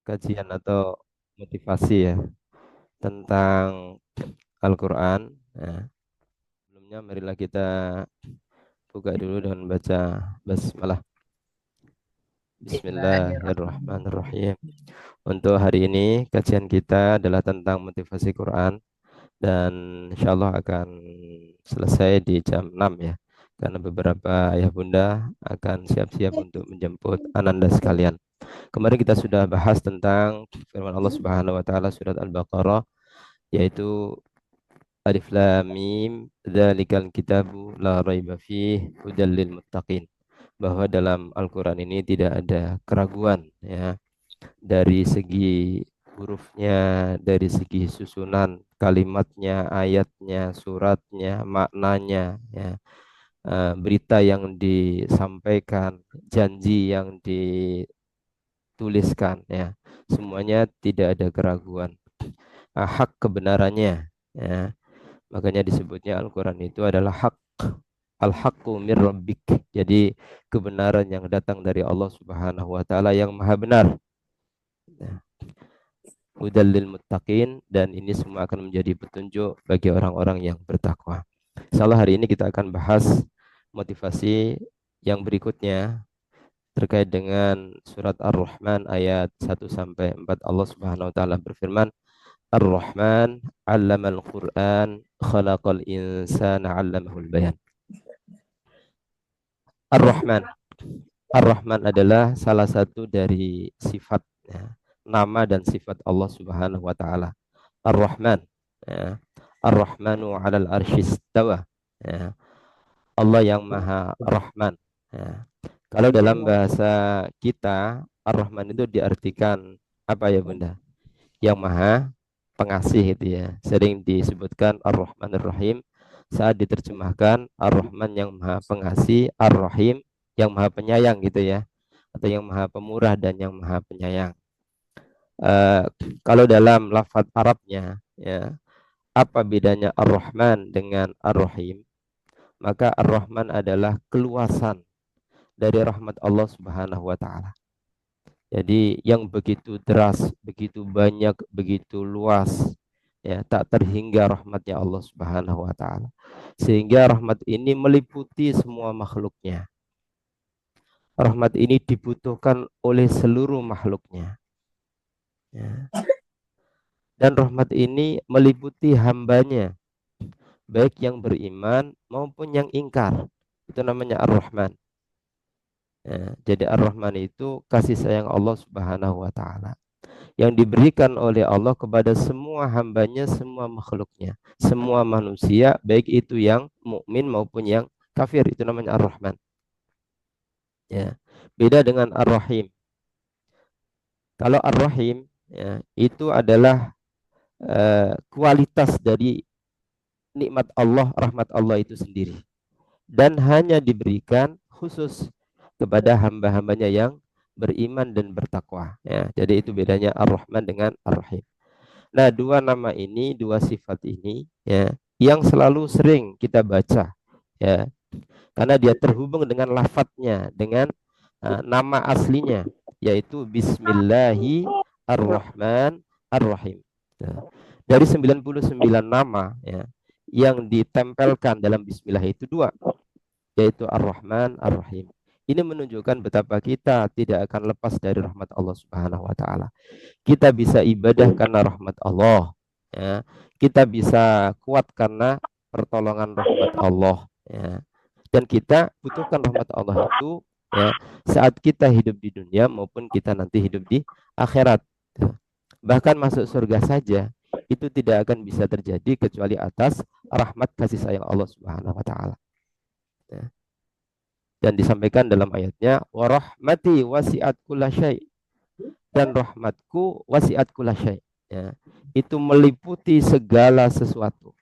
kajian atau motivasi ya tentang Al-Quran. Nah, sebelumnya marilah kita buka dulu dengan baca basmalah. Bismillahirrahmanirrahim. Untuk hari ini kajian kita adalah tentang motivasi Quran dan insya Allah akan selesai di jam 6 ya. Karena beberapa ayah bunda akan siap-siap untuk menjemput ananda sekalian. Kemarin kita sudah bahas tentang firman Allah Subhanahu wa taala surat Al-Baqarah, yaitu Alif Lam Mim dzalikal kitabu la raiba fihi hudal lil muttaqin, bahwa dalam Al-Qur'an ini tidak ada keraguan ya, dari segi hurufnya, dari segi susunan kalimatnya, ayatnya, suratnya, maknanya ya. Berita yang disampaikan, janji yang dituliskan ya, semuanya tidak ada keraguan. Hak kebenarannya ya. Makanya disebutnya Al-Quran itu adalah hak. Al-haqqu mir rabbik. Jadi kebenaran yang datang dari Allah Subhanahu wa taala yang maha benar. Nah, hudal lil muttaqin, dan ini semua akan menjadi petunjuk bagi orang-orang yang bertakwa. Insyaallah hari ini kita akan bahas motivasi yang berikutnya terkait dengan surat Ar-Rahman ayat 1 sampai 4. Allah Subhanahu wa taala berfirman, Ar-Rahman 'allamal Qur'an khalaqal insana 'allamahul bayan. Ar-Rahman. Ar-Rahman adalah salah satu dari sifat ya, nama dan sifat Allah Subhanahu wa taala. Ar-Rahman ya. Ar-Rahmanu 'alal arsyistawa ya. Allah yang Maha Rahman ya. Kalau dalam bahasa kita, Ar-Rahman itu diartikan apa ya Bunda? Yang Maha Pengasih itu ya. Sering disebutkan Ar-Rahmanir Rahim saat diterjemahkan Ar-Rahman yang Maha Pengasih, Ar-Rahim yang Maha Penyayang gitu ya. Atau yang Maha Pemurah dan yang Maha Penyayang. Uh, Kalau dalam lafaz Arabnya ya, apa bedanya Ar-Rahman dengan Ar-Rahim? Maka Ar-Rahman adalah keluasan dari rahmat Allah Subhanahu wa taala. Jadi yang begitu deras, begitu banyak, begitu luas ya, tak terhingga rahmatnya Allah Subhanahu wa taala. Sehingga rahmat ini meliputi semua makhluknya. Rahmat ini dibutuhkan oleh seluruh makhluknya. Ya. Dan rahmat ini meliputi hambanya, baik yang beriman maupun yang ingkar. Itu namanya Ar-Rahman. Ya, jadi Ar-Rahman itu kasih sayang Allah Subhanahu wa taala yang diberikan oleh Allah kepada semua hambanya, semua makhluknya, semua manusia, baik itu yang mukmin maupun yang kafir. Itu namanya Ar-Rahman. Ya. Beda dengan Ar-Rahim. Kalau Ar-Rahim ya, itu adalah kualitas dari nikmat Allah, rahmat Allah itu sendiri, dan hanya diberikan khusus kepada hamba-hambanya yang beriman dan bertakwa ya. Jadi itu bedanya Ar-Rahman dengan Ar-Rahim. Nah, dua nama ini, dua sifat ini ya, yang selalu sering kita baca ya, karena dia terhubung dengan lafadznya, dengan nama aslinya, yaitu Bismillahirrahmanirrahim. Nah, dari 99 nama ya, yang ditempelkan dalam Bismillah itu dua, yaitu Ar-Rahman, Ar-Rahim. Ini menunjukkan betapa kita tidak akan lepas dari rahmat Allah Subhanahu wa taala. Kita bisa ibadah karena rahmat Allah ya. Kita bisa kuat karena pertolongan rahmat Allah ya. Dan kita butuhkan rahmat Allah itu ya, saat kita hidup di dunia maupun kita nanti hidup di akhirat ya. Bahkan masuk surga saja itu tidak akan bisa terjadi kecuali atas rahmat kasih sayang Allah Subhanahu wa taala ya. Dan disampaikan dalam ayatnya, wa rahmati wasi'at kullasyai, dan rahmatku wasi'at kullasyai ya. Itu meliputi segala sesuatu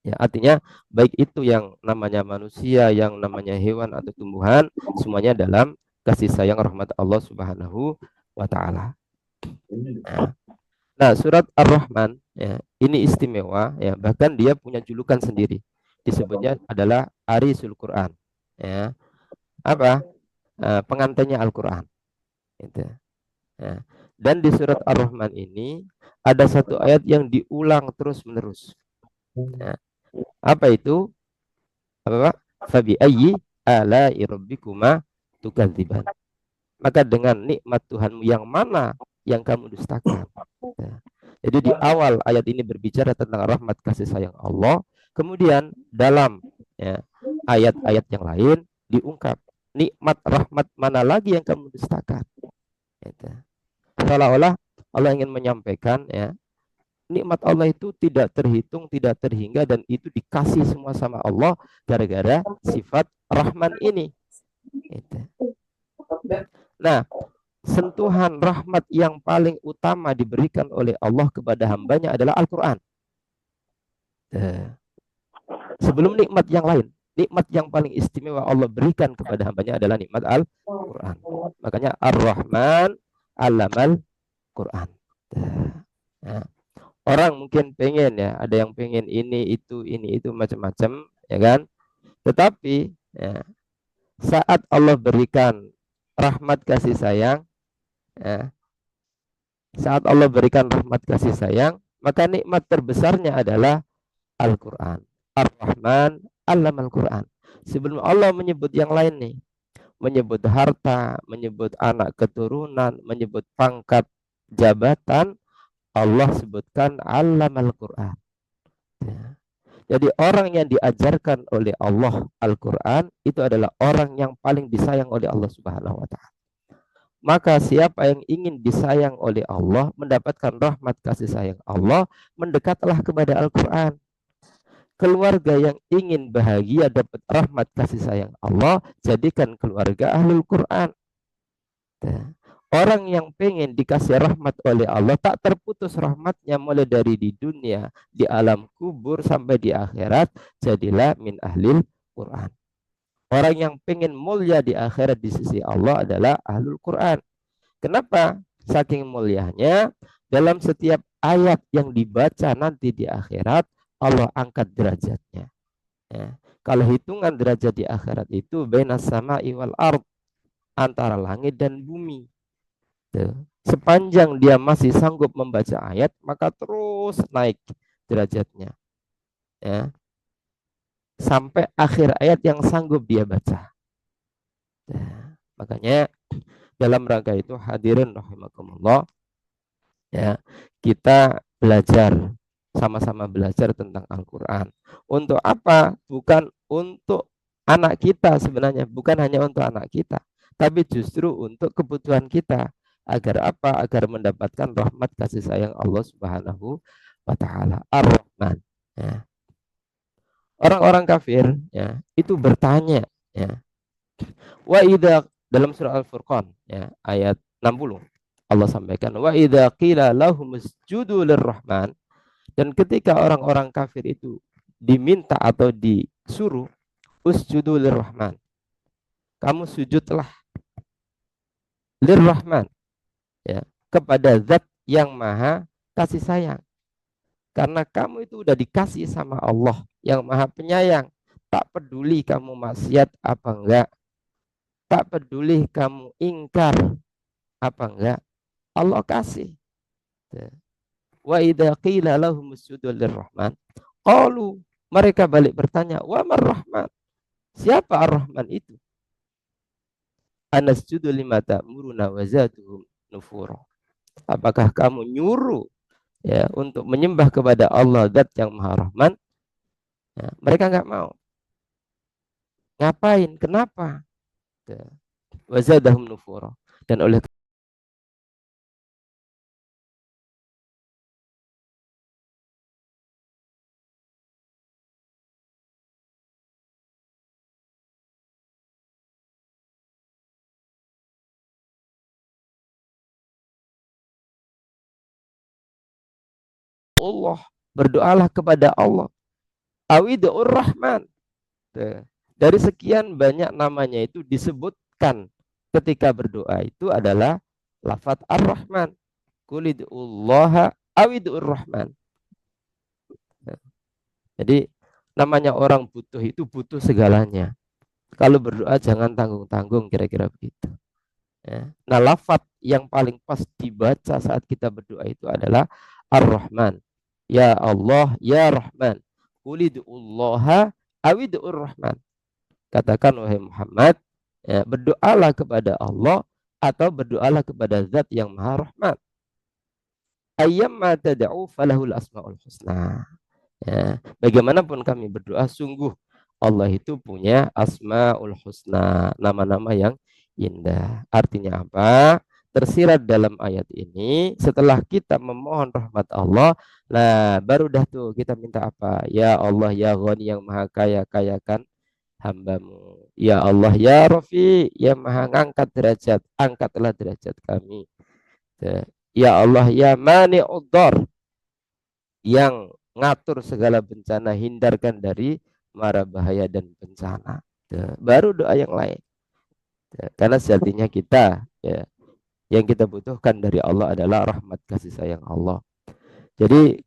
ya. Artinya baik itu yang namanya manusia, yang namanya hewan atau tumbuhan, semuanya dalam kasih sayang rahmat Allah Subhanahu wa taala. Nah, surat Ar-Rahman ya, ini istimewa ya, bahkan dia punya julukan sendiri. Disebutnya adalah Arisul Quran ya. Apa? Pengantinnya Al-Quran. Gitu. Ya. Dan di surat Ar-Rahman ini ada satu ayat yang diulang terus-menerus. Ya. Apa itu? Apa, Pak? Fabi ayyi ala'i rabbikuma tukadziban. Maka dengan nikmat Tuhanmu yang mana yang kamu dustakan? Ya. Jadi di awal ayat ini berbicara tentang rahmat kasih sayang Allah. Kemudian dalam, ya, ayat-ayat yang lain diungkap nikmat rahmat mana lagi yang kamu dustakan. Gitu. Seolah-olah Allah ingin menyampaikan, ya, nikmat Allah itu tidak terhitung, tidak terhingga, dan itu dikasih semua sama Allah gara-gara sifat Rahman ini. Gitu. Nah, sentuhan rahmat yang paling utama diberikan oleh Allah kepada hambanya adalah Al-Quran. Sebelum nikmat yang lain, nikmat yang paling istimewa Allah berikan kepada hambanya adalah nikmat Al-Quran. Makanya Ar-Rahman Allamal Quran. Nah, orang mungkin pengen, ya, ada yang pengen ini itu macam-macam, ya kan? Tetapi, ya, saat Allah berikan rahmat kasih sayang, ya, saat Allah berikan rahmat kasih sayang, maka nikmat terbesarnya adalah Al-Quran. Ar-Rahman Allamal Quran. Sebelum Allah menyebut yang lain nih, menyebut harta, menyebut anak keturunan, menyebut pangkat jabatan, Allah sebutkan Allamal Quran. Ya. Jadi orang yang diajarkan oleh Allah Al-Quran itu adalah orang yang paling disayang oleh Allah Subhanahu wa Ta'ala. Maka siapa yang ingin disayang oleh Allah, mendapatkan rahmat kasih sayang Allah, mendekatlah kepada Al-Quran. Keluarga yang ingin bahagia dapat rahmat kasih sayang Allah, jadikan keluarga Ahlul Quran. Orang yang pengen dikasih rahmat oleh Allah, tak terputus rahmatnya mulai dari di dunia, di alam kubur sampai di akhirat, jadilah min ahlil Quran. Orang yang pengen mulia di akhirat di sisi Allah adalah Ahlul Quran. Kenapa? Saking mulianya, dalam setiap ayat yang dibaca nanti di akhirat, Allah angkat derajatnya. Ya. Kalau hitungan derajat di akhirat itu bainas sama'i wal ard, antara langit dan bumi. Tuh. Sepanjang dia masih sanggup membaca ayat, maka terus naik derajatnya. Ya. Sampai akhir ayat yang sanggup dia baca. Ya. Makanya dalam rangka itu hadirin rahimakumullah, ya, kita belajar, sama-sama belajar tentang Al-Quran. Untuk apa? Bukan untuk anak kita sebenarnya, bukan hanya untuk anak kita, tapi justru untuk kebutuhan kita. Agar apa? Agar mendapatkan rahmat kasih sayang Allah Subhanahu wa Ta'ala. Ar-Rahman. Ya. Orang-orang kafir, ya, itu bertanya, ya. Wa idza, dalam surah Al-Furqan, ya, ayat 60. Allah sampaikan, wa idza qila lahum usjudu lirrahman, dan ketika orang-orang kafir itu diminta atau disuruh usjudu lirrahman, kamu sujudlah lirrahman, ya, kepada zat yang maha kasih sayang. Karena kamu itu udah dikasih sama Allah yang maha penyayang. Tak peduli kamu maksiat apa enggak, tak peduli kamu ingkar apa enggak, Allah kasih. Wa idza qila lahum usjudu lirrahman qalu, mereka balik bertanya, wa marrahman, siapa ar-Rahman itu? Anasjudu lima ta'muruna wa zatuhum nufura, apakah kamu nyuruh, ya, untuk menyembah kepada Allah zat yang maha Rahman? Ya, mereka enggak mau. Ngapain? Kenapa? Ya. Wa zadahum nufura, dan oleh Allah, berdoalah kepada Allah. Awidur Rahman. Dari sekian banyak namanya itu disebutkan ketika berdoa itu adalah lafaz Ar-Rahman. Qulidullaha awidur Rahman. Jadi namanya orang butuh itu butuh segalanya. Kalau berdoa jangan tanggung-tanggung, kira-kira begitu. Ya. Nah, lafaz yang paling pas dibaca saat kita berdoa itu adalah Ar-Rahman. Ya Allah, ya Rahman. Qulidu'ullaha awidu'ur Rahman. Katakan wahai Muhammad, ya, berdoalah kepada Allah atau berdoalah kepada Zat yang Maha Rahman. Ayyamma tad'u falahul asmaul husna. Ya, bagaimanapun kami berdoa, sungguh Allah itu punya asmaul husna, nama-nama yang indah. Artinya apa? Tersirat dalam ayat ini, setelah kita memohon rahmat Allah, nah baru dah tuh kita minta apa? Ya Allah, ya Ghani yang maha kaya, kayakan hambamu. Ya Allah, ya Rafi, yang maha ngangkat derajat, angkatlah derajat kami. Ya Allah, ya Mani'uddar, yang ngatur segala bencana, hindarkan dari mara bahaya dan bencana. Baru doa yang lain. Karena sejatinya kita, ya, yang kita butuhkan dari Allah adalah rahmat kasih sayang Allah. Jadi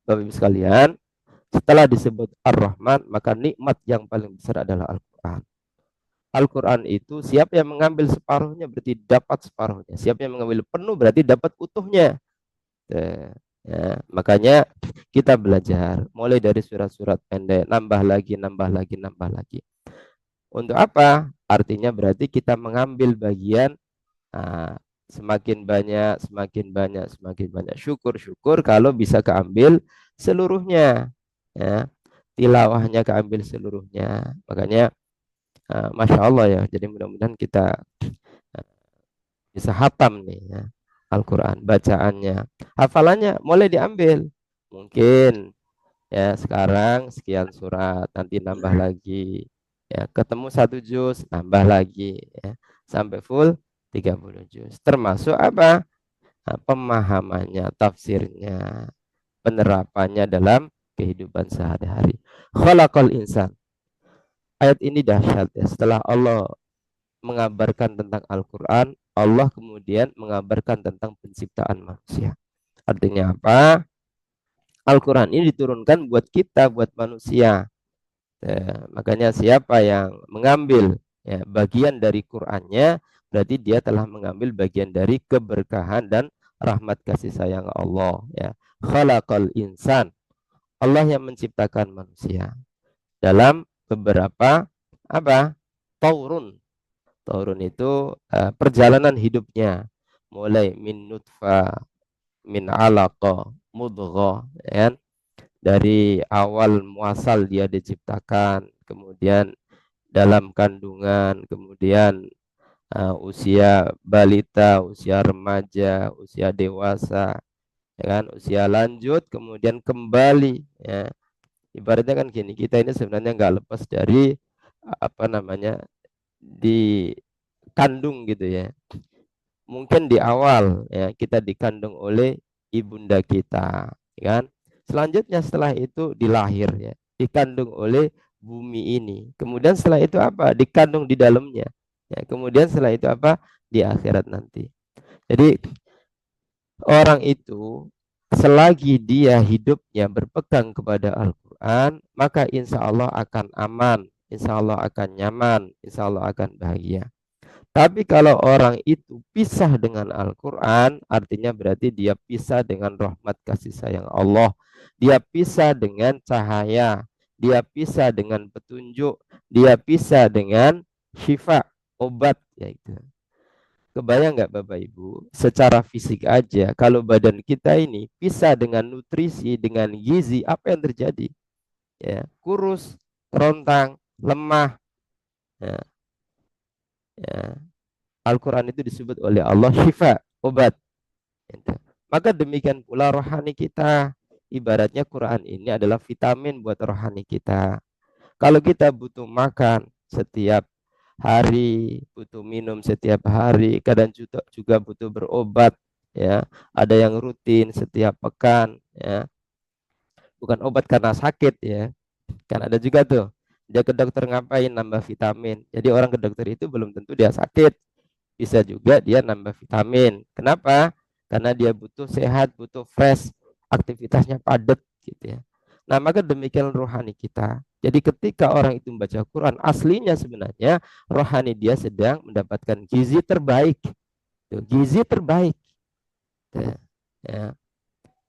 Bapak Ibu sekalian, setelah disebut Ar-Rahman, maka nikmat yang paling besar adalah Al-Quran. Al-Quran itu siapa yang mengambil separuhnya berarti dapat separuhnya. Siapa yang mengambil penuh berarti dapat utuhnya. Ya, makanya kita belajar mulai dari surat-surat pendek, nambah lagi, nambah lagi, nambah lagi. Untuk apa? Artinya berarti kita mengambil bagian, semakin banyak, semakin banyak, semakin banyak. Syukur-syukur kalau bisa keambil seluruhnya. Ya, tilawahnya keambil seluruhnya. Makanya, Masya Allah ya. Jadi mudah-mudahan kita bisa hatam nih ya, Al-Quran, bacaannya, hafalannya mulai diambil. Mungkin ya sekarang sekian surat, nanti nambah lagi. Ya, ketemu 1 juz, nambah lagi ya, sampai full 30 juz. Termasuk apa? Nah, pemahamannya, tafsirnya, penerapannya dalam kehidupan sehari-hari. Khalaqal insan. Ayat ini dahsyat ya. Setelah Allah mengabarkan tentang Al-Quran, Allah kemudian mengabarkan tentang penciptaan manusia. Artinya apa? Al-Quran ini diturunkan buat kita, buat manusia. Makanya siapa yang mengambil ya, bagian dari Qurannya, berarti dia telah mengambil bagian dari keberkahan dan rahmat kasih sayang Allah. Ya. Khalaqal insan. Allah yang menciptakan manusia. Dalam beberapa apa? Taurun. Taurun itu perjalanan hidupnya. Mulai min nutfah, min alaqa, mudghah, ya kan? Dari awal muasal dia diciptakan, kemudian dalam kandungan, kemudian usia balita, usia remaja, usia dewasa, ya kan, usia lanjut, kemudian kembali. Ya. Ibaratnya kan gini, kita ini sebenarnya nggak lepas dari apa namanya dikandung gitu ya. Mungkin di awal ya kita dikandung oleh ibunda kita, ya kan? Selanjutnya setelah itu dilahir ya, dikandung oleh bumi ini. Kemudian setelah itu apa? Dikandung di dalamnya. Ya, kemudian setelah itu apa? Di akhirat nanti. Jadi orang itu selagi dia hidupnya berpegang kepada Al-Quran, maka insya Allah akan aman, insya Allah akan nyaman, insya Allah akan bahagia. Tapi kalau orang itu pisah dengan Al-Quran, artinya berarti dia pisah dengan rahmat kasih sayang Allah. Dia pisah dengan cahaya. Dia pisah dengan petunjuk. Dia pisah dengan syifa, obat. Yaitu. Kebayang nggak Bapak Ibu? Secara fisik aja, kalau badan kita ini pisah dengan nutrisi, dengan gizi, apa yang terjadi? Ya, kurus, kerontang, lemah. Ya, ya. Al-Quran itu disebut oleh Allah syifa, obat. Maka demikian pula rohani kita. Ibaratnya Quran ini adalah vitamin buat rohani kita. Kalau kita butuh makan setiap hari, butuh minum setiap hari, kadang juga butuh berobat, ya. Ada yang rutin setiap pekan, ya. Bukan obat karena sakit, ya. Kan ada juga tuh. Dia ke dokter ngapain? Nambah vitamin. Jadi orang ke dokter itu belum tentu dia sakit. Bisa juga dia nambah vitamin. Kenapa? Karena dia butuh sehat, butuh fresh, aktivitasnya padat gitu ya. Nah, maka demikian rohani kita. Jadi ketika orang itu membaca Quran, aslinya sebenarnya rohani dia sedang mendapatkan gizi terbaik. Tuh, gizi terbaik. Tuh, ya.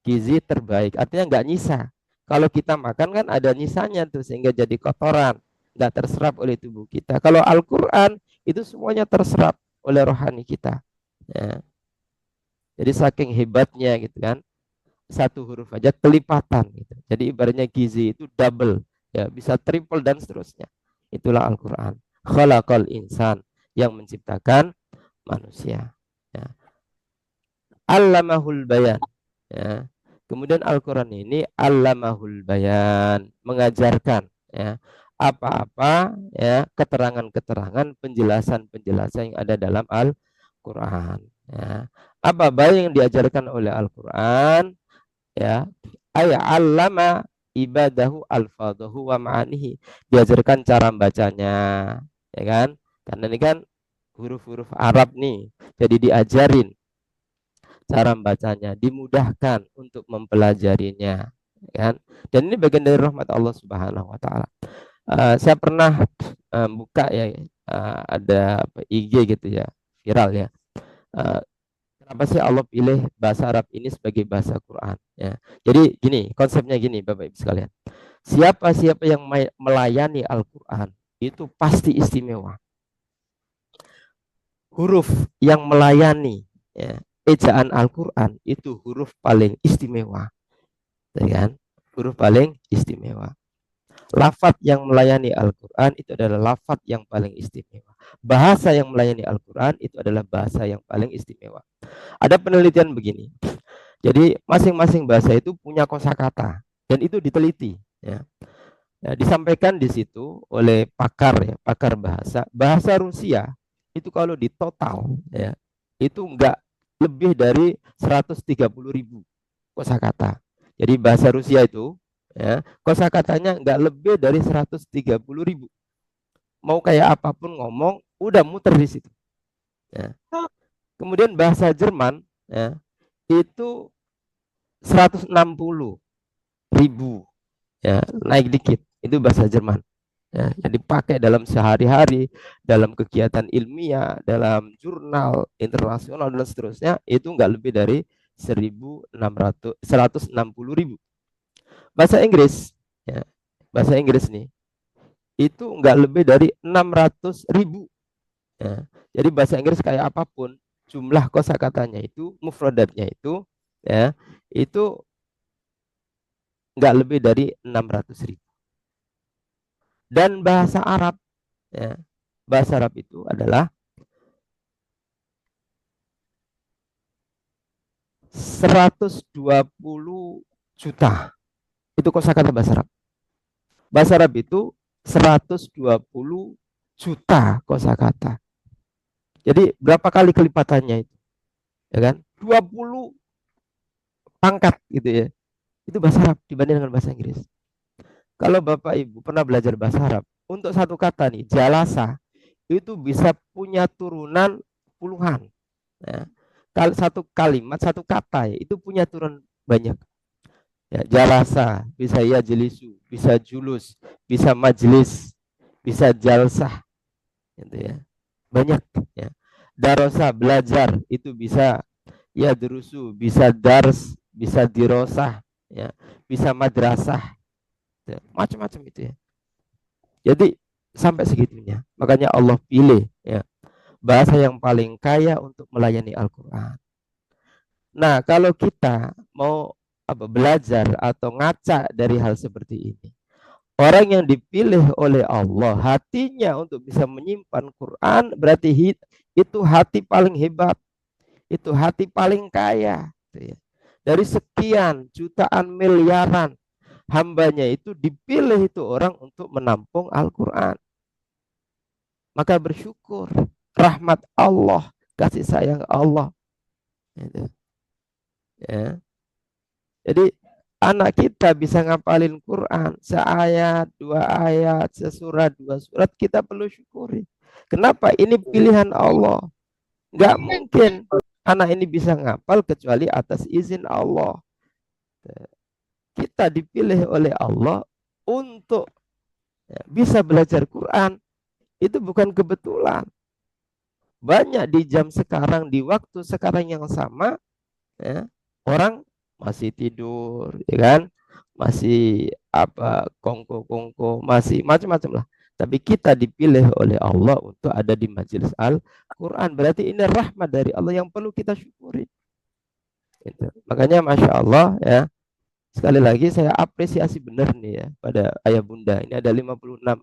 Gizi terbaik, artinya nggak nyisa. Kalau kita makan kan ada nyisanya tuh sehingga jadi kotoran, nggak terserap oleh tubuh kita. Kalau Al-Quran itu semuanya terserap oleh rohani kita. Ya. Jadi saking hebatnya gitu kan, satu huruf aja kelipatan gitu. Jadi ibaratnya gizi itu double, ya bisa triple dan seterusnya. Itulah Al-Quran. Khalaqal insan, yang menciptakan manusia. Ya. Allamahul bayan. Ya. Kemudian Al-Quran ini Allamahul bayan, mengajarkan ya apa-apa ya keterangan-keterangan, penjelasan-penjelasan yang ada dalam Al-Quran. Ya. Apa baik yang diajarkan oleh Al-Quran ya, ayat allama ibadahu alfadahu wa ma'anihi, diajarkan cara bacanya ya kan, karena ini kan huruf-huruf Arab nih, jadi diajarin cara bacanya, dimudahkan untuk mempelajarinya kan, dan ini bagian dari rahmat Allah Subhanahu wa taala. Saya pernah buka ya, ada IG gitu ya, viral ya. Uh, Kenapa sih Allah pilih bahasa Arab ini sebagai bahasa Quran? Ya. Jadi gini, konsepnya gini, Bapak Ibu sekalian. Siapa-siapa yang melayani Al-Quran itu pasti istimewa. Huruf yang melayani ya, ejaan Al-Quran itu huruf paling istimewa, ya kan? Huruf paling istimewa. Lafaz yang melayani Al-Quran itu adalah lafaz yang paling istimewa. Bahasa yang melayani Al-Quran itu adalah bahasa yang paling istimewa. Ada penelitian begini. Jadi masing-masing bahasa itu punya kosakata dan itu diteliti ya. Ya, disampaikan di situ oleh pakar ya, pakar bahasa. Bahasa Rusia itu kalau di total ya, itu enggak lebih dari 130.000 kosakata. Jadi bahasa Rusia itu ya, kosakatanya enggak lebih dari 130.000. Mau kayak apapun ngomong udah muter di situ. Ya. Kemudian bahasa Jerman ya, itu 160.000 ya, naik dikit, itu bahasa Jerman ya, yang dipakai dalam sehari-hari, dalam kegiatan ilmiah, dalam jurnal internasional dan seterusnya, itu enggak lebih dari 160.000. Bahasa Inggris ya, bahasa Inggris nih itu enggak lebih dari 600.000 ya. Jadi bahasa Inggris kayak apapun, jumlah kosakatanya itu, mufradatnya itu ya, itu enggak lebih dari 600.000. Dan bahasa Arab ya, bahasa Arab itu adalah 120 juta. Itu kosakata bahasa Arab. Bahasa Arab itu 120 juta kosakata. Jadi berapa kali kelipatannya itu? Ya kan? 20 pangkat gitu ya. Itu bahasa Arab dibanding dengan bahasa Inggris. Kalau Bapak Ibu pernah belajar bahasa Arab, untuk satu kata nih, jalasa, itu bisa punya turunan puluhan. Ya. Satu kalimat, satu kata ya, itu punya turunan banyak. Ya, jalasa, bisa ya jelisu, bisa julus, bisa majlis, bisa jalsah, gitu ya. Banyak ya. Darosa, belajar, itu bisa ya derusu, bisa dars, bisa dirosah, ya, bisa madrasah, ya, macam-macam itu ya. Jadi sampai segitunya. Makanya Allah pilih ya bahasa yang paling kaya untuk melayani Al-Quran. Nah, kalau kita mau belajar atau ngaca dari hal seperti ini, orang yang dipilih oleh Allah hatinya untuk bisa menyimpan Quran, berarti itu hati paling hebat, itu hati paling kaya. Dari sekian jutaan miliaran hambanya itu dipilih itu orang untuk menampung Al-Quran. Maka bersyukur rahmat Allah, kasih sayang Allah. Ya. Jadi anak kita bisa ngapalin Quran seayat, dua ayat, sesurat, dua surat, kita perlu syukuri. Kenapa? Ini pilihan Allah. Nggak mungkin anak ini bisa ngapal kecuali atas izin Allah. Kita dipilih oleh Allah untuk bisa belajar Quran. Itu bukan kebetulan. Banyak di jam sekarang, di waktu sekarang yang sama, ya, orang masih tidur, ya kan? Masih apa kongko-kongko, masih macam-macam lah. Tapi kita dipilih oleh Allah untuk ada di majelis Al-Quran. Berarti ini rahmat dari Allah yang perlu kita syukuri. Gitu. Makanya Masya Allah ya, sekali lagi saya apresiasi benar nih ya pada ayah bunda. Ini ada 56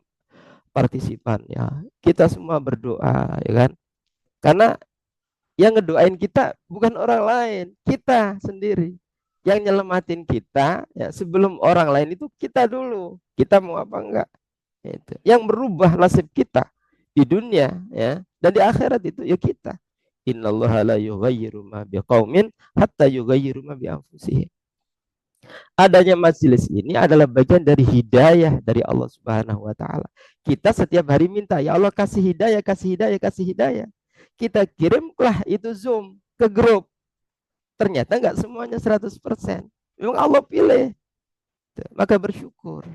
partisipan ya. Kita semua berdoa ya kan. Karena yang ngedoain kita bukan orang lain, kita sendiri. Yang nyelamatin kita ya sebelum orang lain itu kita dulu. Kita mau apa enggak? Itu. Yang merubah nasib kita di dunia ya dan di akhirat itu ya kita. Innallaha la yughayyiru ma biqaumin hatta yughayyiru ma bi anfusihim. Adanya majelis ini adalah bagian dari hidayah dari Allah Subhanahu wa taala. Kita setiap hari minta, ya Allah kasih hidayah, kasih hidayah, kasih hidayah. Kita kirimlah itu Zoom ke grup. Ternyata enggak semuanya 100%. Memang Allah pilih. Maka bersyukur.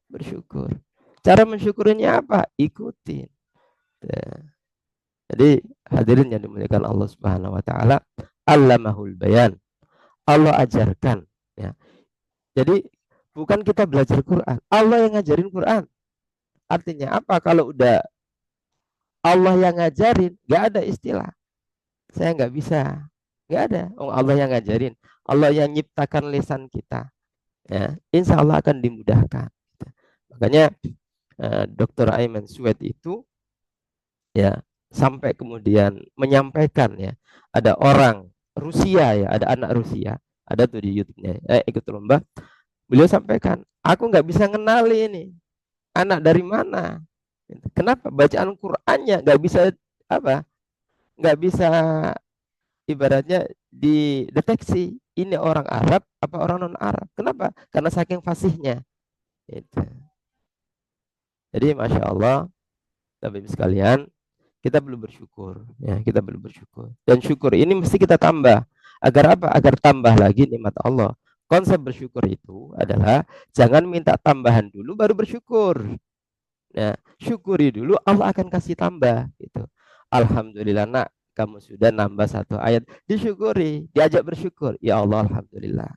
Bersyukur. Cara mensyukurinya apa? Ikutin. Jadi hadirin yang dimuliakan Allah Subhanahu wa taala, allamahul bayan. Allah ajarkan ya. Jadi bukan kita belajar Quran, Allah yang ngajarin Quran. Artinya apa? Kalau udah Allah yang ngajarin, nggak ada istilah saya nggak bisa, nggak ada. Oh, Allah yang ngajarin, Allah yang nyiptakan lisan kita. Ya, insya Allah akan dimudahkan. Makanya Dr. Aiman Suwed itu ya sampai kemudian menyampaikan ya, ada orang Rusia ya, ada anak Rusia, ada tuh di YouTube-nya, ikut lomba. Beliau sampaikan, aku nggak bisa ngenali ini anak dari mana. Kenapa? Bacaan Qur'annya nggak bisa apa? Nggak bisa ibaratnya dideteksi ini orang Arab apa orang non Arab. Kenapa? Karena saking fasihnya. Itu. Jadi masya Allah, Bapak sekalian, kita perlu bersyukur. Ya, kita perlu bersyukur. Dan syukur ini mesti kita tambah. Agar apa? Agar tambah lagi nikmat Allah. Konsep bersyukur itu adalah jangan minta tambahan dulu baru bersyukur. Nah, syukuri dulu, Allah akan kasih tambah gitu. Alhamdulillah nak, kamu sudah nambah satu ayat, disyukuri, diajak bersyukur. Ya Allah, alhamdulillah.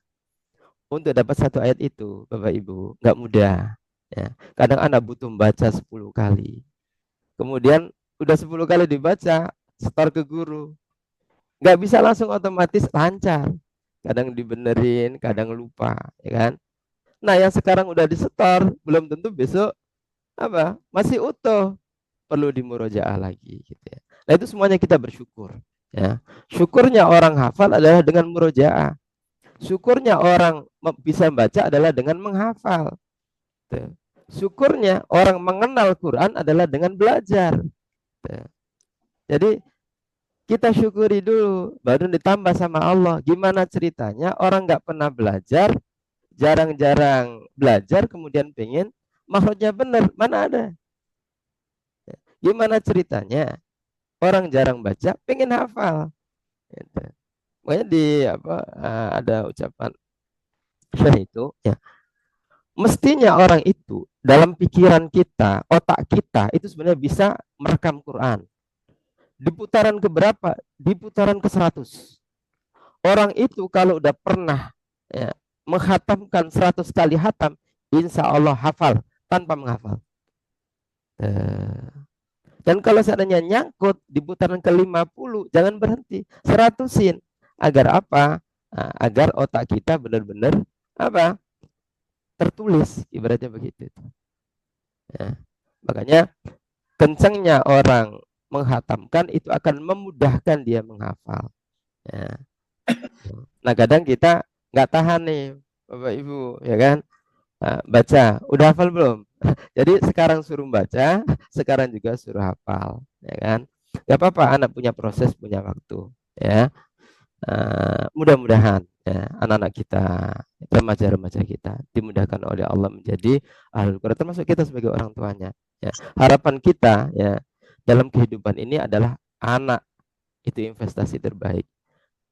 Untuk dapat satu ayat itu, Bapak Ibu, nggak mudah. Ya. Kadang anak butuh membaca 10 kali. Kemudian udah 10 kali dibaca, setor ke guru. Nggak bisa langsung otomatis lancar. Kadang dibenerin, kadang lupa, ya kan? Nah, yang sekarang udah disetor, belum tentu besok apa masih utuh, perlu dimurojaah lagi gitu ya. Nah itu semuanya kita bersyukur ya. Syukurnya orang hafal adalah dengan murojaah. Syukurnya orang bisa baca adalah dengan menghafal. Gitu. Syukurnya orang mengenal Quran adalah dengan belajar. Gitu. Jadi kita syukuri dulu, baru ditambah sama Allah. Gimana ceritanya orang nggak pernah belajar, jarang-jarang belajar, kemudian pengen makhrajnya benar, mana ada? Gimana ceritanya? Orang jarang baca, pengen hafal. Gitu. Makanya di apa ada ucapan Syekh itu, ya, mestinya orang itu dalam pikiran kita, otak kita itu sebenarnya bisa merekam Quran. Di putaran keberapa? Di putaran ke-100. Orang itu kalau udah pernah ya, menghatamkan 100 kali hatam, insya Allah hafal tanpa menghafal. Dan kalau seandainya nyangkut di putaran ke-50, jangan berhenti, 100-in. Agar apa? Nah, agar otak kita benar-benar apa? Tertulis, ibaratnya begitu. Ya. Makanya kencangnya orang menghatamkan itu akan memudahkan dia menghafal. Ya. Nah kadang kita nggak tahan nih, Bapak Ibu, ya kan? Nah, baca, udah hafal belum? Jadi sekarang suruh baca, sekarang juga suruh hafal, ya kan? Gak apa-apa, anak punya proses, punya waktu, ya. Mudah-mudahan ya, anak-anak kita, remaja-remaja kita dimudahkan oleh Allah menjadi ahlul Quran, termasuk kita sebagai orang tuanya. Ya. Harapan kita ya dalam kehidupan ini adalah anak itu investasi terbaik.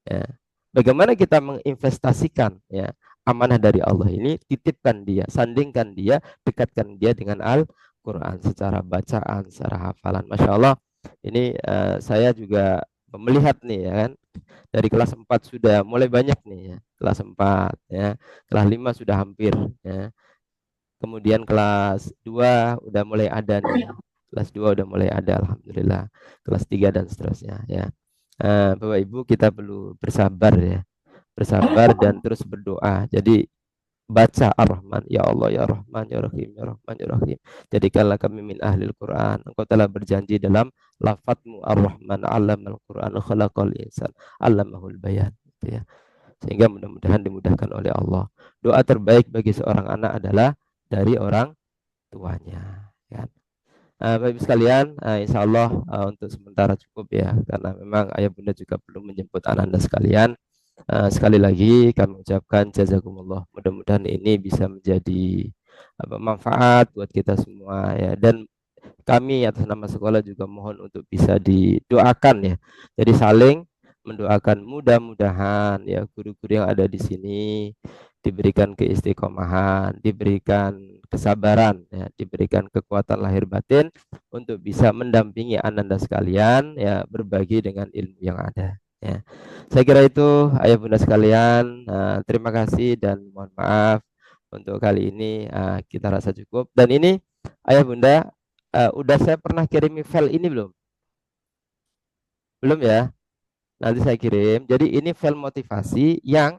Ya. Bagaimana kita menginvestasikan ya amanah dari Allah ini, titipkan dia, sandingkan dia, dekatkan dia dengan Al-Quran secara bacaan, secara hafalan. Masya Allah, Ini saya juga melihat nih ya kan, dari kelas 4 sudah mulai banyak nih ya, kelas 4 ya, kelas 5 sudah hampir ya. Kemudian kelas 2 udah mulai ada nih. Kelas 2 udah mulai ada alhamdulillah. Kelas 3 dan seterusnya ya. Bapak Ibu kita perlu bersabar ya. Bersabar dan terus berdoa. Jadi baca Ar-Rahman, ya Allah ya Rahman ya Rahim ya Rahman ya Rahim. Jadikanlah kami min ahlil Quran. Engkau telah berjanji dalam lafadzmu Ar-Rahman 'allamal Quran khalaqal insan 'allamahul bayan gitu ya. Sehingga mudah-mudahan dimudahkan oleh Allah. Doa terbaik bagi seorang anak adalah dari orang tuanya kan. Bapak Ibu sekalian, insya Allah untuk sementara cukup ya, karena memang ayah bunda juga belum menjemput anak-anak sekalian. Sekali lagi kami ucapkan jazakumullah. Mudah-mudahan ini bisa menjadi manfaat buat kita semua ya. Dan kami atas nama sekolah juga mohon untuk bisa didoakan ya. Jadi saling mendoakan, mudah-mudahan ya guru-guru yang ada di sini diberikan keistiqomahan, diberikan kesabaran ya, diberikan kekuatan lahir batin untuk bisa mendampingi ananda sekalian ya, berbagi dengan ilmu yang ada ya. Saya kira itu ayah bunda sekalian, terima kasih dan mohon maaf untuk kali ini kita rasa cukup. Dan ini ayah bunda, udah saya pernah kirim file ini belum? Belum ya? Nanti saya kirim. Jadi ini file motivasi yang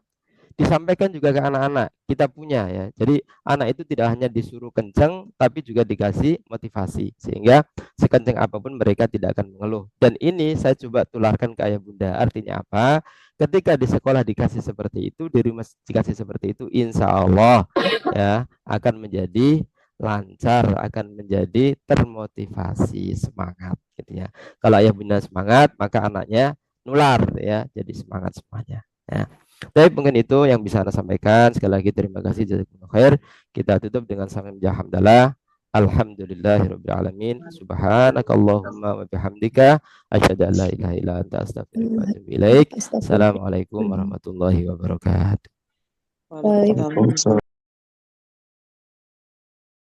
disampaikan juga ke anak-anak. Kita punya ya. Jadi anak itu tidak hanya disuruh kenceng, tapi juga dikasih motivasi. Sehingga sekenceng apapun mereka tidak akan mengeluh. Dan ini saya coba tularkan ke ayah bunda. Artinya apa? Ketika di sekolah dikasih seperti itu, di rumah dikasih seperti itu, insya Allah ya akan menjadi lancar, akan menjadi termotivasi, semangat gitu ya. Kalau ayah bunda semangat, maka anaknya nular ya, jadi semangat semuanya ya. Tapi mungkin itu yang bisa Anda sampaikan. Sekali lagi terima kasih, jazakumullah khair. Kita tutup dengan sambil hamdalah. Alhamdulillahirabbil alamin. Subhanakallahumma wa bihamdika asyhadu an la ilaha illa anta astaghfiruka wa atubu ilaik. Assalamualaikum warahmatullahi wabarakatuh. Waalaikumsalam.